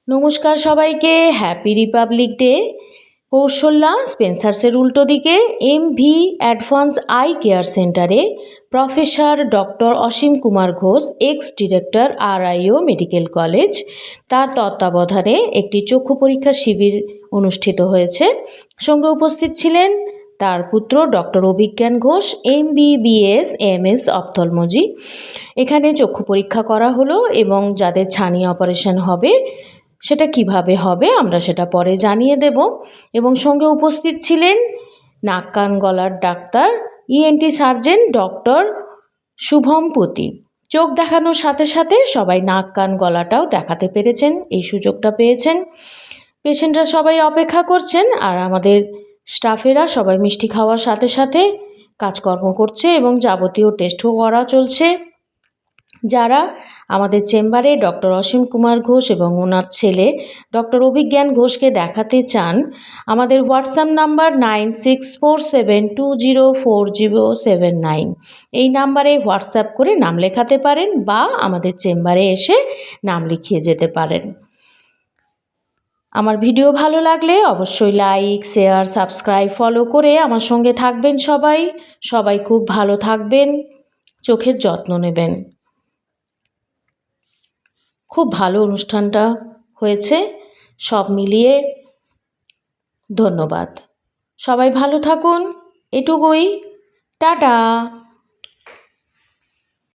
নমস্কার সবাইকে, happy republic day. Kaushalya স্পেন্সার্সের উল্টো দিকে MV অ্যাডভান্স আই কেয়ার সেন্টারে professor doctor Asim Kumar Ghosh, ex director RIO medical college, তার তত্ত্বাবধানে একটি চক্ষু পরীক্ষা শিবির অনুষ্ঠিত হয়েছে। সঙ্গে উপস্থিত ছিলেন তার পুত্র ডক্টর অভিজ্ঞান ঘোষ, MBBS MS অপথলমোলজি। এখানে চক্ষু পরীক্ষা করা হলো এবং যাদের ছানি অপারেশন হবে সেটা কিভাবে হবে আমরা সেটা পরে জানিয়ে দেব। এবং সঙ্গে উপস্থিত ছিলেন নাক কান গলার doctor ENT surgeon doctor Shubham পতি। চোখ দেখানোর সাথে সাথে সবাই নাক কান গলাটাও দেখাতে পেরেছেন, এই সুযোগটা পেয়েছেন। পেশেন্টরা সবাই অপেক্ষা করছেন আর আমাদের স্টাফেরা সবাই মিষ্টি খাওয়ার সাথে সাথে কাজকর্ম করছে এবং যাবতীয় টেস্টও করা চলছে। যারা আমাদের চেম্বারে ডক্টর অসীম কুমার ঘোষ এবং ওনার ছেলে ডক্টর অভিজ্ঞান ঘোষকে দেখাতে চান, আমাদের হোয়াটসঅ্যাপ নাম্বার 9647204079, এই নাম্বারে হোয়াটসঅ্যাপ করে নাম লেখাতে পারেন বা আমাদের চেম্বারে এসে নাম লিখিয়ে যেতে পারেন। আমার ভিডিও ভালো লাগলে অবশ্যই লাইক, শেয়ার, সাবস্ক্রাইব, ফলো করে আমার সঙ্গে থাকবেন। সবাই খুব ভালো থাকবেন, চোখের যত্ন নেবেন। খুব ভালো অনুষ্ঠানটা হয়েছে, সব মিলিয়ে ধন্যবাদ। সবাই ভালো থাকুন, এটুকুই, টাটা।